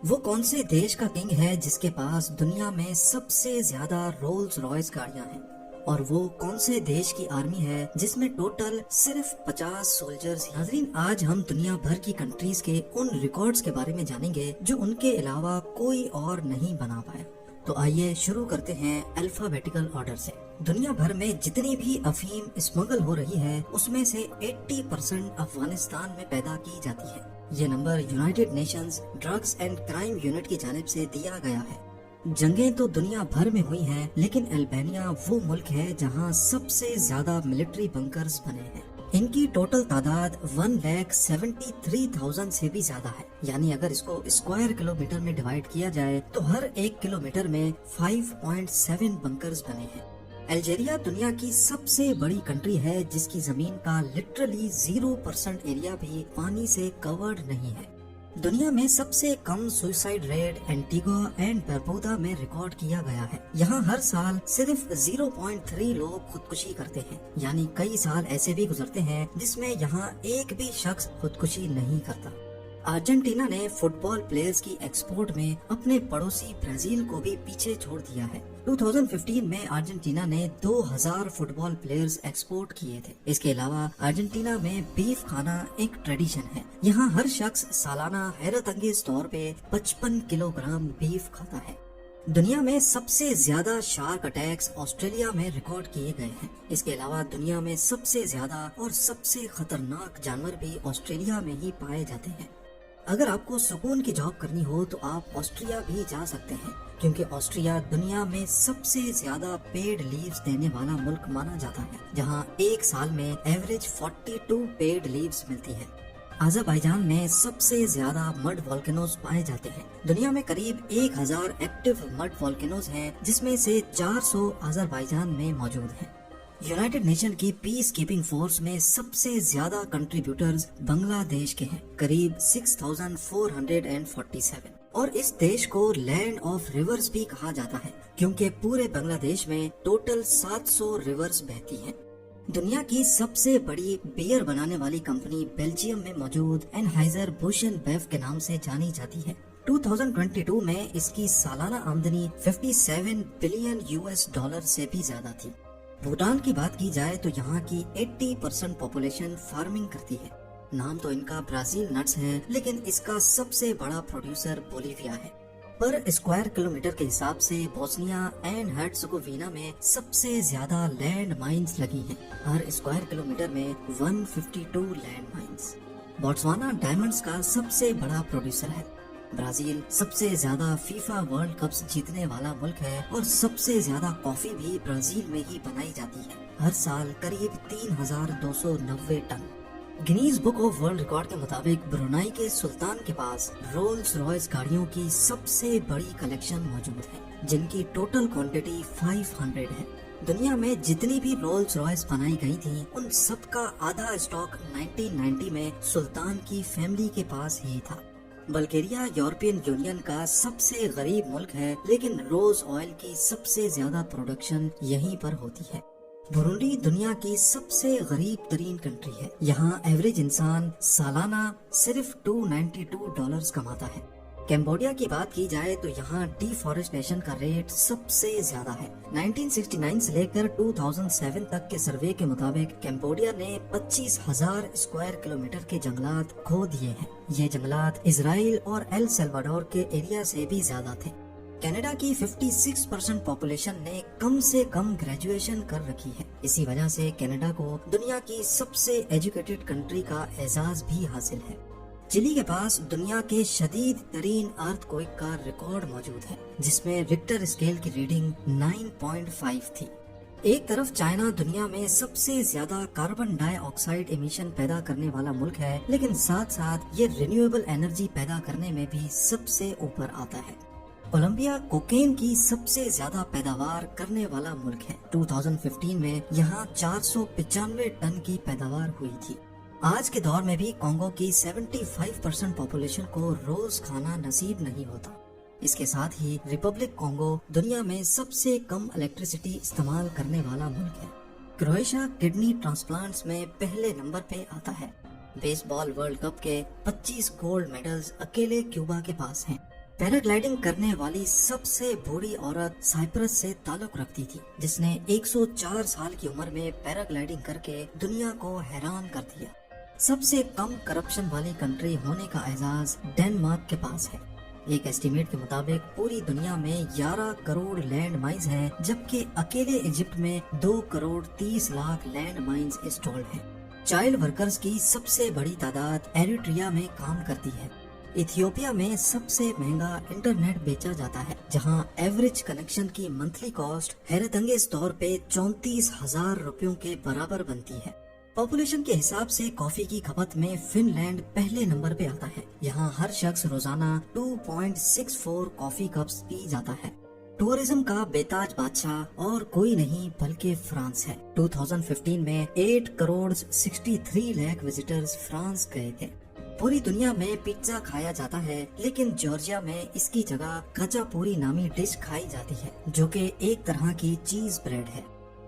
وہ کون سے دیش کا کنگ ہے جس کے پاس دنیا میں سب سے زیادہ رولز رائس گاڑیاں ہیں؟ اور وہ کون سے دیش کی آرمی ہے جس میں ٹوٹل صرف 50 سولجرز؟ ناظرین، آج ہم دنیا بھر کی کنٹریز کے ان ریکارڈز کے بارے میں جانیں گے جو ان کے علاوہ کوئی اور نہیں بنا پایا۔ تو آئیے شروع کرتے ہیں الفابیٹیکل آرڈر سے۔ دنیا بھر میں جتنی بھی افیم اسمگل ہو رہی ہے اس میں سے 80% افغانستان میں پیدا کی جاتی ہے۔ یہ number United nations drugs and crime unit کی جانب سے دیا گیا ہے۔ جنگیں تو دنیا بھر میں ہوئی ہیں، لیکن البانیہ وہ ملک ہے جہاں سب سے زیادہ ملٹری بنکرز بنے ہیں۔ ان کی ٹوٹل تعداد 1,73,000 سے بھی زیادہ ہے، یعنی اگر اس کو اسکوائر کلومیٹر میں ڈیوائیڈ کیا جائے تو ہر ایک کلومیٹر میں 5.7 بنکرز بنے ہیں۔ الجیریا دنیا کی سب سے بڑی کنٹری ہے جس کی زمین کا لٹرلی 0% ایریا بھی پانی سے کورڈ نہیں ہے۔ دنیا میں سب سے کم سوئسائڈ ریٹ اینٹیگوا اینڈ بربودا میں ریکارڈ کیا گیا ہے۔ یہاں ہر سال صرف 0.3 لوگ خودکشی کرتے ہیں، یعنی کئی سال ایسے بھی گزرتے ہیں جس میں یہاں ایک بھی شخص خودکشی نہیں کرتا۔ ارجنٹینا نے فٹ بال پلیئرز کی ایکسپورٹ میں اپنے پڑوسی برازیل کو بھی پیچھے چھوڑ دیا ہے۔ 2015 میں ارجنٹینا نے 2000 فٹ بال پلیئرز ایکسپورٹ کیے تھے۔ اس کے علاوہ ارجنٹینا میں بیف کھانا ایک ٹریڈیشن ہے۔ یہاں ہر شخص سالانہ حیرت انگیز طور پہ 55 کلو گرام بیف کھاتا ہے۔ دنیا میں سب سے زیادہ شارک اٹیکس آسٹریلیا میں ریکارڈ کیے گئے ہیں۔ اس کے علاوہ دنیا میں سب سے زیادہ اور سب سے خطرناک جانور بھی آسٹریلیا میں ہی پائے جاتے ہیں۔ اگر آپ کو سکون کی جاب کرنی ہو تو آپ آسٹریا بھی جا سکتے ہیں، کیونکہ آسٹریا دنیا میں سب سے زیادہ پیڈ لیوز دینے والا ملک مانا جاتا ہے، جہاں ایک سال میں ایوریج 42 پیڈ لیوز ملتی ہے۔ آذربائیجان میں سب سے زیادہ مڈ والکینوز پائے جاتے ہیں۔ دنیا میں قریب 1000 ایکٹیو مڈ والکینوز ہیں، جس میں سے 400 آذربائیجان میں موجود ہیں۔ یونائٹڈ نیشن کی پیس کیپنگ فورس میں سب سے زیادہ کنٹریبیوٹرز بنگلہ دیش کے ہیں، قریب 6447، اور اس دیش کو لینڈ آف ریورز بھی کہا جاتا ہے کیونکہ پورے بنگلہ دیش میں ٹوٹل 700 ریورز بہتی ہیں۔ دنیا کی سب سے بڑی بیئر بنانے والی کمپنی بیلجیم میں موجود اینہائزر بش اینڈ بیف کے نام سے جانی جاتی ہے۔ 2022 میں اس کی سالانہ آمدنی $57 بلین سے بھی زیادہ تھی۔ بھوٹان کی بات کی جائے تو یہاں کی 80% پاپولیشن فارمنگ کرتی ہے۔ نام تو ان کا برازیل نٹس ہے، لیکن اس کا سب سے بڑا پروڈیوسر بولیویا ہے۔ پر اسکوائر کلومیٹر کے حساب سے بوسنیا اینڈ ہرزیگووینا میں سب سے زیادہ لینڈ مائنز لگی ہیں، ہر اسکوائر کلومیٹر میں 152 لینڈ مائنز۔ بوٹسوانا ڈائمنڈز کا سب سے بڑا پروڈیوسر ہے۔ برازیل سب سے زیادہ فیفا ورلڈ کپس جیتنے والا ملک ہے، اور سب سے زیادہ کافی بھی برازیل میں ہی بنائی جاتی ہے، ہر سال قریب 3290 ton. Guinness book of world record کے مطابق برونائی کے سلطان کے پاس رولز رائس گاڑیوں کی سب سے بڑی کلیکشن موجود ہے، جن کی ٹوٹل کوانٹٹی 500 ہے۔ دنیا میں جتنی بھی رولز رائس بنائی گئی تھیں ان سب کا آدھا اسٹاک 1990 میں سلطان کی فیملی کے پاس ہی تھا۔ بلگیریا یورپین یونین کا سب سے غریب ملک ہے، لیکن روز آئل کی سب سے زیادہ پروڈکشن یہیں پر ہوتی ہے۔ برونڈی دنیا کی سب سے غریب ترین کنٹری ہے۔ یہاں ایوریج انسان سالانہ صرف $292 کماتا ہے۔ کمبوڈیا کی بات کی جائے تو یہاں ڈیفارسٹیشن کا ریٹ سب سے زیادہ ہے۔ 1969 سے لے کر 2007 تک کے سروے کے مطابق کمبوڈیا نے 25,000 اسکوائر کلومیٹر کے جنگلات کھو دیے ہیں۔ یہ جنگلات اسرائیل اور ایل سلواڈور کے ایریا سے بھی زیادہ تھے۔ کینیڈا کی 56% پاپولیشن نے کم سے کم گریجویشن کر رکھی ہے۔ اسی وجہ سے کینیڈا کو دنیا کی سب سے ایجوکیٹڈ کنٹری کا اعزاز بھی حاصل ہے۔ چلی کے پاس دنیا کے شدید ترین ارتھ کوئک کا ریکارڈ موجود ہے، جس میں رکٹر اسکیل کی ریڈنگ 9.5 تھی۔ ایک طرف چائنا دنیا میں سب سے زیادہ کاربن ڈائی آکسائڈ ایمیشن پیدا کرنے والا ملک ہے، لیکن ساتھ ساتھ یہ رینیویبل انرجی پیدا کرنے میں بھی سب سے اوپر آتا ہے۔ کولمبیا کوکین کی سب سے زیادہ پیداوار کرنے والا ملک ہے۔ 2015 میں یہاں 495 ٹن کی پیداوار ہوئی تھی۔ آج کے دور میں بھی کانگو کی 75% پاپولیشن کو روز کھانا نصیب نہیں ہوتا۔ اس کے ساتھ ہی ریپبلک کانگو دنیا میں سب سے کم الیکٹریسٹی استعمال کرنے والا ملک ہے۔ کروشیا کڈنی ٹرانسپلانٹس میں پہلے نمبر پہ آتا ہے۔ بیس بال ورلڈ کپ کے 25 گولڈ میڈلز اکیلے کیوبا کے پاس ہیں۔ پیراگلائڈنگ کرنے والی سب سے بوڑھی عورت سائپرس سے تعلق رکھتی تھی، جس نے 104 سال کی عمر میں پیراگلائڈنگ کر کے دنیا کو حیران کر دیا۔ سب سے کم کرپشن والی کنٹری ہونے کا اعزاز ڈنمارک کے پاس ہے۔ ایک ایسٹیمیٹ کے مطابق پوری دنیا میں 11 کروڑ لینڈ مائنز ہیں، جبکہ اکیلے ایجپٹ میں 2 crore 30 lakh land mines installed ہیں۔ چائلڈ ورکرز کی سب سے بڑی تعداد ایریٹریا میں کام کرتی ہے۔ ایتھیوپیا میں سب سے مہنگا انٹرنیٹ بیچا جاتا ہے، جہاں ایوریج کنیکشن کی منتھلی کاسٹ حیرت انگیز طور پہ 34,000 روپیوں کے برابر بنتی ہے۔ پاپولیشن کے حساب سے کافی کی کھپت میں فن لینڈ پہلے نمبر پہ آتا ہے۔ یہاں ہر شخص روزانہ 2.64 کافی کپس پی جاتا ہے۔ ٹورزم کا بے تاج بادشاہ اور کوئی نہیں بلکہ فرانس ہے۔ 2015 میں 8 کروڑ 63 لاکھ وزٹرز فرانس گئے تھے۔ پوری دنیا میں پیزا کھایا جاتا ہے، لیکن جارجیا میں اس کی جگہ کھچا پوری نامی ڈش کھائی جاتی ہے، جو کہ ایک طرح کی چیز بریڈ ہے۔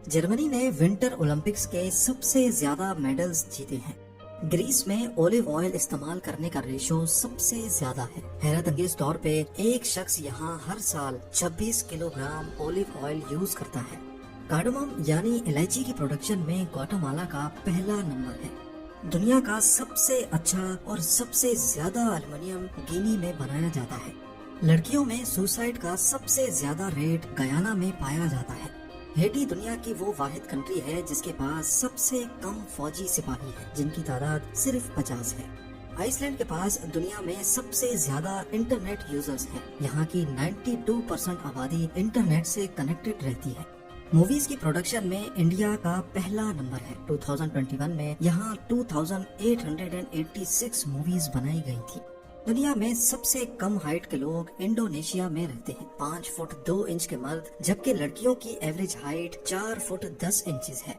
جرمنی نے ونٹر اولمپکس کے سب سے زیادہ میڈلز جیتے ہیں۔ گریس میں اولیو آئل استعمال کرنے کا ریشو سب سے زیادہ ہے۔ حیرت انگیز طور پہ ایک شخص یہاں ہر سال 26 kilo gram olive oil use کرتا ہے۔ کارڈمم یعنی الائچی کی پروڈکشن میں گواٹامالا کا پہلا نمبر ہے۔ دنیا کا سب سے اچھا اور سب سے زیادہ ایلومینیم گینی میں بنایا جاتا ہے۔ لڑکیوں میں سوسائڈ کا سب سے زیادہ ریٹ گیانا میں پایا جاتا ہے۔ ہیٹی دنیا کی وہ واحد کنٹری ہے جس کے پاس سب سے کم فوجی سپاہی ہے، جن کی تعداد صرف 50 ہے۔ آئس لینڈ کے پاس دنیا میں سب سے زیادہ انٹرنیٹ یوزرز ہیں۔ یہاں کی 92% آبادی انٹرنیٹ سے کنیکٹڈ رہتی ہے۔ موویز کی پروڈکشن میں انڈیا کا پہلا نمبر ہے۔ 2021 میں یہاں 2886 موویز بنائی گئی تھی۔ دنیا میں سب سے کم ہائٹ کے لوگ انڈونیشیا میں رہتے ہیں، 5 فٹ 2 انچ کے مرد، جبکہ لڑکیوں کی ایوریج ہائٹ 4 فٹ 10 انچز ہے۔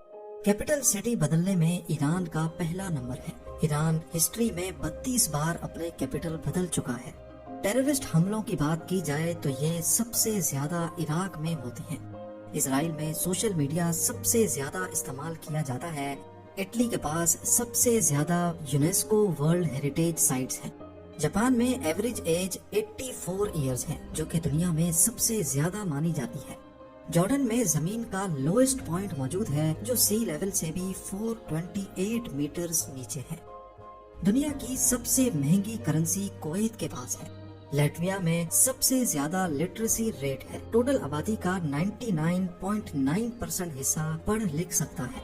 کیپٹل سٹی بدلنے میں ایران کا پہلا نمبر ہے۔ ایران ہسٹری میں 32 بار اپنے کیپٹل بدل چکا ہے۔ ٹیررسٹ حملوں کی بات کی جائے تو یہ سب سے زیادہ عراق میں ہوتے ہیں۔ اسرائیل میں سوشل میڈیا سب سے زیادہ استعمال کیا جاتا ہے۔ اٹلی کے پاس سب سے زیادہ یونیسکو ورلڈ ہیریٹیج سائٹس ہیں۔ جاپان میں ایوریج ایج 84 ایئرز ہے، جو کہ دنیا میں سب سے زیادہ مانی جاتی ہے۔ جارڈن میں زمین کا لوئسٹ پوائنٹ موجود ہے، جو سی لیول سے بھی 428 میٹرز نیچے ہے۔ دنیا کی سب سے مہنگی کرنسی کویت کے پاس ہے۔ لیٹویا میں سب سے زیادہ لٹریسی ریٹ ہے۔ ٹوٹل آبادی کا 99.9% حصہ پڑھ لکھ سکتا ہے۔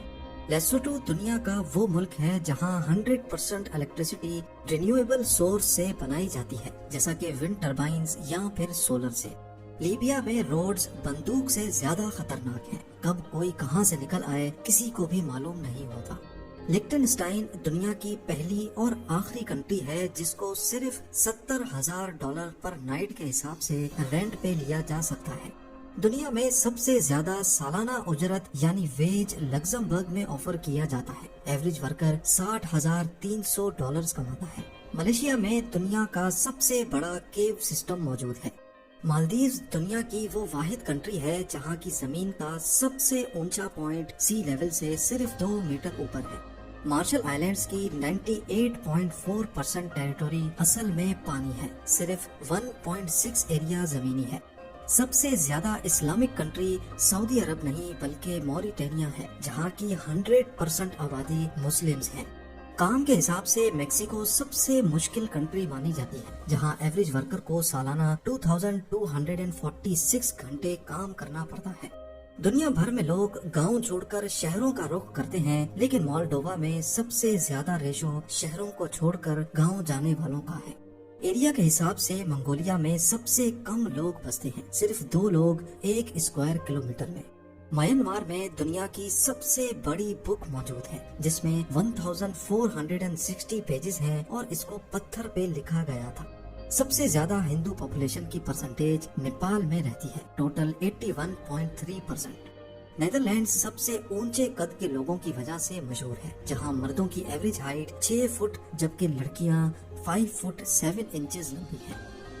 لیسوٹو دنیا کا وہ ملک ہے جہاں 100% الیکٹریسٹی رینیویبل سورس سے بنائی جاتی ہے، جیسا کہ ونڈ ٹربائنز یا پھر سولر سے۔ لیبیا میں روڈز بندوق سے زیادہ خطرناک ہیں۔ کب کوئی کہاں سے نکل آئے کسی کو بھی معلوم نہیں ہوتا۔ لکھٹنسٹائن دنیا کی پہلی اور آخری کنٹری ہے جس کو صرف $70,000 پر نائٹ کے حساب سے رینٹ پہ لیا جا سکتا ہے۔ دنیا میں سب سے زیادہ سالانہ اجرت یعنی ویج لگزمبرگ میں آفر کیا جاتا ہے۔ ایوریج ورکر $60,300 کماتا ہے۔ ملیشیا میں دنیا کا سب سے بڑا کیو سسٹم موجود ہے۔ مالدیوز دنیا کی وہ واحد کنٹری ہے جہاں کی زمین کا سب سے اونچا پوائنٹ سی لیول سے صرف 2 میٹر اوپر ہے۔ مارشل آئلینڈز کی 98.4% ٹیریٹوری اصل میں پانی ہے، صرف 1.6 ایریا زمینی ہے۔ سب سے زیادہ اسلامک کنٹری سعودی عرب نہیں بلکہ موریٹینیا ہے، جہاں کی 100% آبادی مسلمز ہیں۔ کام کے حساب سے میکسیکو سب سے مشکل کنٹری مانی جاتی ہے، جہاں ایوریج ورکر کو سالانہ 2246 گھنٹے کام کرنا پڑتا ہے۔ دنیا بھر میں لوگ گاؤں چھوڑ کر شہروں کا رخ کرتے ہیں، لیکن مولڈووا میں سب سے زیادہ ریشو شہروں کو چھوڑ کر گاؤں جانے والوں کا ہے۔ ایریا کے حساب سے منگولیا میں سب سے کم لوگ بستے ہیں، صرف 2 لوگ 1 اسکوائر کلومیٹر میں۔ میانمار میں دنیا کی سب سے بڑی بک موجود ہے، جس میں 1460 پیجز ہیں اور اس کو پتھر پہ لکھا گیا تھا۔ سب سے زیادہ ہندو پاپولیشن کی پرسنٹیج نیپال میں رہتی ہے، ٹوٹل 81.3%۔ نیدرلینڈ سب سے اونچے قد کے لوگوں کی وجہ سے مشہور ہے، جہاں مردوں کی ایوریج ہائٹ 6 فٹ جبکہ لڑکیاں 5 فٹ 7 انچز لمبی ہیں۔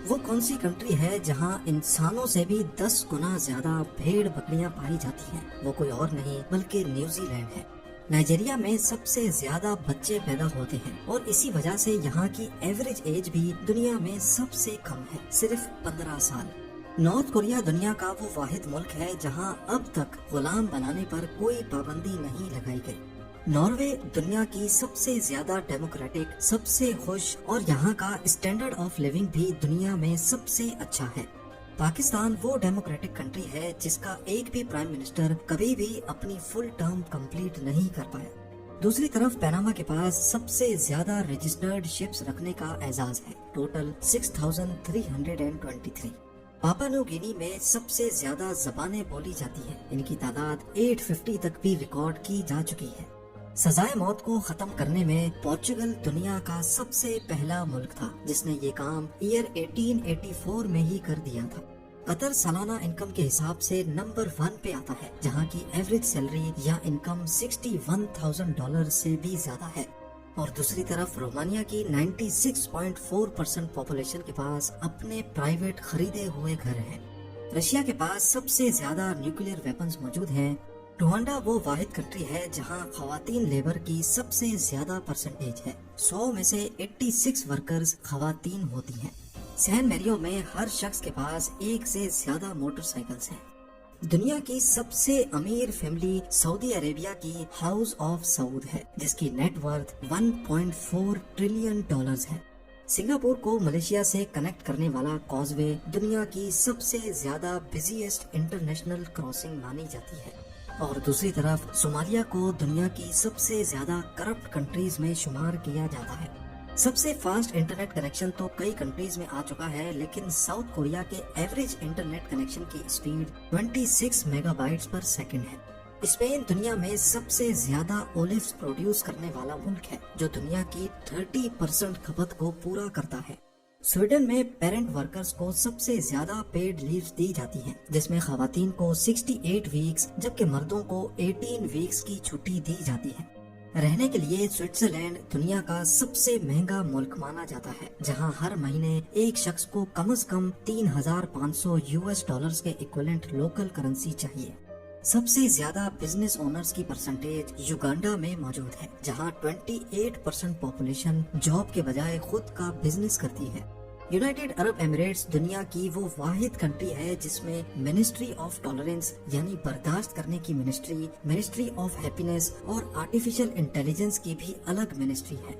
وہ کون سی کنٹری ہے جہاں انسانوں سے بھی 10 گنا زیادہ بھیڑ بکریاں پائی جاتی ہیں؟ وہ کوئی اور نہیں بلکہ نیوزی لینڈ ہے۔ نائجیریا میں سب سے زیادہ بچے پیدا ہوتے ہیں اور اسی وجہ سے یہاں کی ایوریج ایج بھی دنیا میں سب سے کم ہے، صرف 15 سال۔ نارتھ کوریا دنیا کا وہ واحد ملک ہے جہاں اب تک غلام بنانے پر کوئی پابندی نہیں لگائی گئی۔ ناروے دنیا کی سب سے زیادہ ڈیموکریٹک، سب سے خوش اور یہاں کا اسٹینڈرڈ آف لیونگ بھی دنیا میں سب سے اچھا ہے۔ پاکستان وہ ڈیموکریٹک کنٹری ہے جس کا ایک بھی پرائم منسٹر کبھی بھی اپنی فل ٹرم کمپلیٹ نہیں کر پایا۔ دوسری طرف پیناما کے پاس سب سے زیادہ رجسٹرڈ شپس رکھنے کا اعزاز ہے، ٹوٹل 6323۔ پاپا نیو گینی میں سب سے زیادہ زبانیں بولی جاتی ہیں، ان کی تعداد 850 تک بھی ریکارڈ کی جا چکی ہے۔ سزائے موت کو ختم کرنے میں پورچوگل دنیا کا سب سے پہلا ملک تھا جس نے یہ کام ایئر 1884 میں ہی کر دیا تھا۔ قطر سالانہ انکم کے حساب سے نمبر 1 پہ آتا ہے، جہاں کی ایوریج سیلری یا انکم $61,000 سے بھی زیادہ ہے۔ اور دوسری طرف رومانیہ کی 96.4% پاپولیشن کے پاس اپنے پرائیویٹ خریدے ہوئے گھر ہیں۔ رشیا کے پاس سب سے زیادہ نیوکلیئر ویپنز موجود ہیں۔ روانڈا وہ واحد کنٹری ہے جہاں خواتین لیبر کی سب سے زیادہ پرسنٹیج ہے، 100 میں سے 86 ورکرز خواتین ہوتی ہیں۔ سین میریو میں ہر شخص کے پاس ایک سے زیادہ موٹر سائیکلز ہیں۔ دنیا کی سب سے امیر فیملی سعودی عربیہ کی ہاؤس آف سعود ہے، جس کی نیٹ ورتھ $1.4 ٹریلین ہے۔ سنگاپور کو ملیشیا سے کنیکٹ کرنے والا کازوے دنیا کی سب سے زیادہ بزیسٹ انٹرنیشنل کراسنگ مانی جاتی ہے۔ اور دوسری طرف صومالیہ کو دنیا کی سب سے زیادہ کرپٹ کنٹریز میں شمار کیا جاتا ہے۔ سب سے فاسٹ انٹرنیٹ کنیکشن تو کئی کنٹریز میں آ چکا ہے، لیکن ساؤتھ کوریا کے ایوریج انٹرنیٹ کنیکشن کی speed 26 mega bites per second ہے۔ اسپین دنیا میں سب سے زیادہ اولیوز پروڈیوس کرنے والا ملک ہے، جو دنیا کی 30% کھپت کو پورا کرتا ہے۔ سویڈن میں پیرنٹ ورکرز کو سب سے زیادہ پیڈ لیوز دی جاتی ہیں، جس میں خواتین کو 68 ویکس جبکہ مردوں کو 18 ویکس کی چھٹی دی جاتی ہے۔ رہنے کے لیے سوئٹزرلینڈ دنیا کا سب سے مہنگا ملک مانا جاتا ہے، جہاں ہر مہینے ایک شخص کو کم از کم $3,500 کے ایکویلنٹ لوکل کرنسی چاہیے۔ سب سے زیادہ بزنس اونرز کی پرسنٹیج یوگانڈا میں موجود ہے، جہاں 28% پاپولیشن جاب کے بجائے خود کا بزنس کرتی ہے۔ یونائٹڈ عرب ایمریٹس دنیا کی وہ واحد کنٹری ہے جس میں منسٹری آف ٹالرنس یعنی برداشت کرنے کی منسٹری آف ہیپینس اور آرٹیفیشل انٹیلیجنس کی بھی الگ منسٹری ہے۔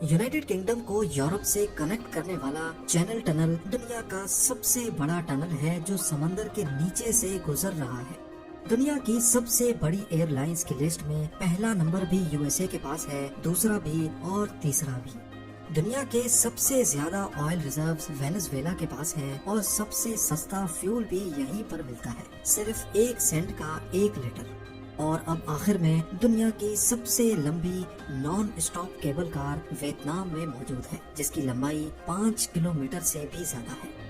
یونائٹڈ کنگڈم کو یورپ سے کنیکٹ کرنے والا چینل ٹنل دنیا کا سب سے بڑا ٹنل ہے جو سمندر کے نیچے سے گزر رہا ہے۔ دنیا کی سب سے بڑی ایئر لائنز کی لسٹ میں پہلا نمبر بھی USA کے پاس ہے، دوسرا بھی اور تیسرا بھی۔ دنیا کے سب سے زیادہ آئل ریزروز وینزویلا کے پاس ہے اور سب سے سستا فیول بھی یہیں پر ملتا ہے، صرف 1 سینٹ کا 1 لیٹر۔ اور اب آخر میں دنیا کی سب سے لمبی non stop cable car Vietnam میں موجود ہے، جس کی لمبائی 5 کلومیٹر سے بھی زیادہ ہے۔